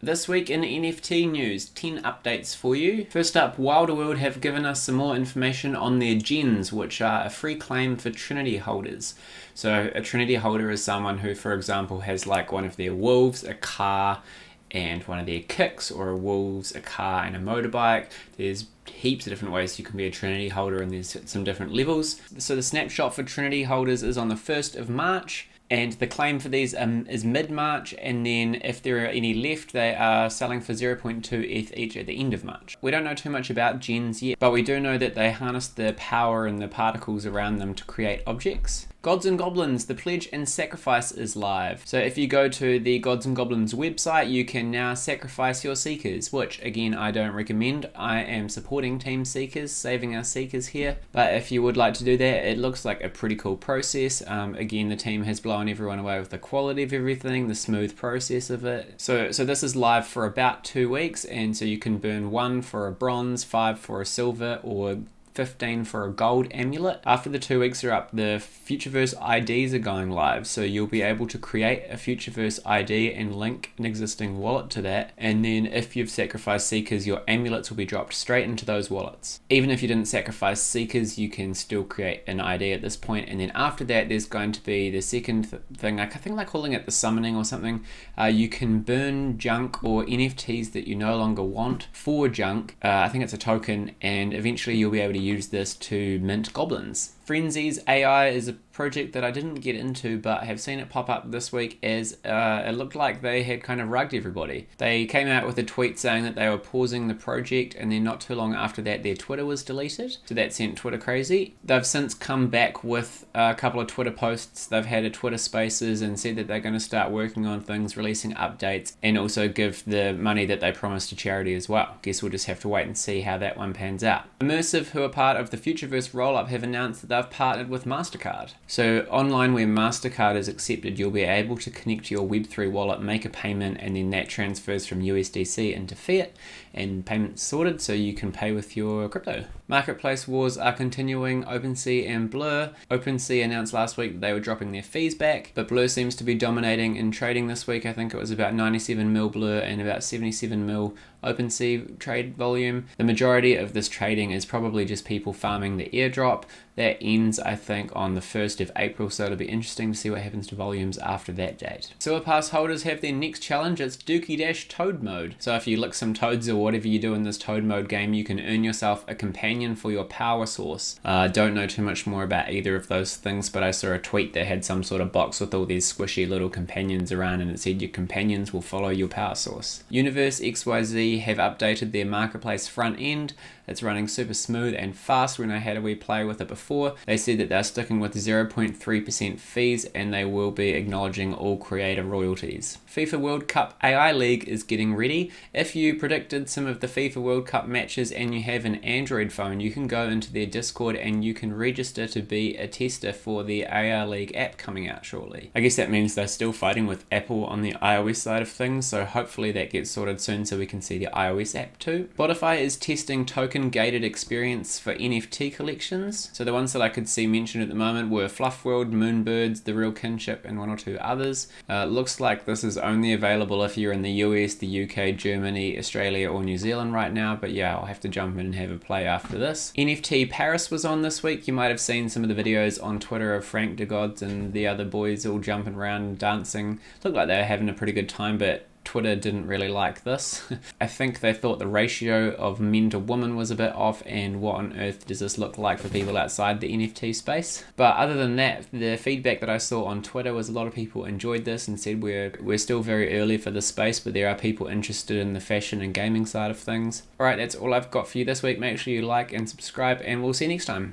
This week in NFT news, 10 updates for you. First up, Wilderworld have given us some more information on their gens, which are a free claim for Trinity holders. So a Trinity holder is someone who, for example, has like one of their wolves, a car, and one of their kicks, or a wolves, a car, and a motorbike. There's heaps of different ways you can be a Trinity holder, and there's some different levels. So the snapshot for Trinity holders is on the 1st of March. And the claim for these is mid-March, and then if there are any left, they are selling for 0.2 ETH each at the end of March. We don't know too much about gens yet, but we do know that they harness the power and the particles around them to create objects. Gods and Goblins, the Pledge and Sacrifice is live. So if you go to the Gods and Goblins website, you can now sacrifice your Seekers, which again, I don't recommend. I am supporting Team Seekers, saving our Seekers here. But if you would like to do that, it looks like a pretty cool process. Again, the team has blown everyone away with the quality of everything, the smooth process of it. So this is live for about 2 weeks, and so you can burn 1 for a bronze, 5 for a silver, or 15 for a gold amulet. After the 2 weeks are up, the Futureverse IDs are going live, so you'll be able to create a Futureverse ID and link an existing wallet to that, and then if you've sacrificed Seekers, your amulets will be dropped straight into those wallets. Even if you didn't sacrifice Seekers, you can still create an ID at this point, and then after that there's going to be the second thing, I think they're calling it the summoning or something. You can burn junk or NFTs that you no longer want for junk. I think it's a token, and eventually you'll be able to use this to mint goblins. Frenzy's AI is a project that I didn't get into, but have seen it pop up this week as it looked like they had kind of rugged everybody. They came out with a tweet saying that they were pausing the project, and then not too long after that their Twitter was deleted, so that sent Twitter crazy. They've since come back with a couple of Twitter posts. They've had a Twitter Spaces and said that they're going to start working on things, releasing updates, and also give the money that they promised to charity as well. Guess we'll just have to wait and see how that one pans out. Immersive, who are part of the Futureverse roll-up, have announced that they've partnered with MasterCard. So online where MasterCard is accepted, you'll be able to connect to your Web3 wallet, make a payment, and then that transfers from USDC into fiat, and payment's sorted so you can pay with your crypto. Marketplace wars are continuing. OpenSea and Blur. OpenSea announced last week that they were dropping their fees back, but Blur seems to be dominating in trading this week. I think it was about 97 mil Blur and about 77 mil OpenSea trade volume. The majority of this trading is probably just people farming the airdrop. That ends, I think, on the 1st of April, so it'll be interesting to see what happens to volumes after that date. Sewer Pass holders have their next challenge. It's Dookie Dash Toad Mode. So if you lick some toads or whatever you do in this Toad Mode game, you can earn yourself a companion for your power source. Don't know too much more about either of those things, but I saw a tweet that had some sort of box with all these squishy little companions around, and it said your companions will follow your power source. Universe XYZ have updated their marketplace front end. It's running super smooth and fast. When I had a wee play with it before, they said that they're sticking with 0.3% fees, and they will be acknowledging all creator royalties. FIFA World Cup AI League is getting ready. If you predicted some of the FIFA World Cup matches and you have an Android phone, you can go into their Discord and you can register to be a tester for the AI League app coming out shortly. I guess that means they're still fighting with Apple on the iOS side of things, so hopefully that gets sorted soon so we can see the iOS app too. Spotify is testing token-gated experience for NFT collections. So the ones that I could see mentioned at the moment were Fluff World, Moonbirds, The Real Kinship, and one or two others. Looks like this is only available if you're in the US, the UK, Germany, Australia, or New Zealand right now, but yeah, I'll have to jump in and have a play after this. NFT Paris was on this week. You might have seen some of the videos on Twitter of Frank DeGods and the other boys all jumping around and dancing. Looked like they were having a pretty good time, but Twitter didn't really like this. I think they thought the ratio of men to women was a bit off, and what on earth does this look like for people outside the NFT space? But other than that, the feedback that I saw on Twitter was a lot of people enjoyed this and said we're still very early for this space, but there are people interested in the fashion and gaming side of things. Alright, that's all I've got for you this week. Make sure you like and subscribe, and we'll see you next time.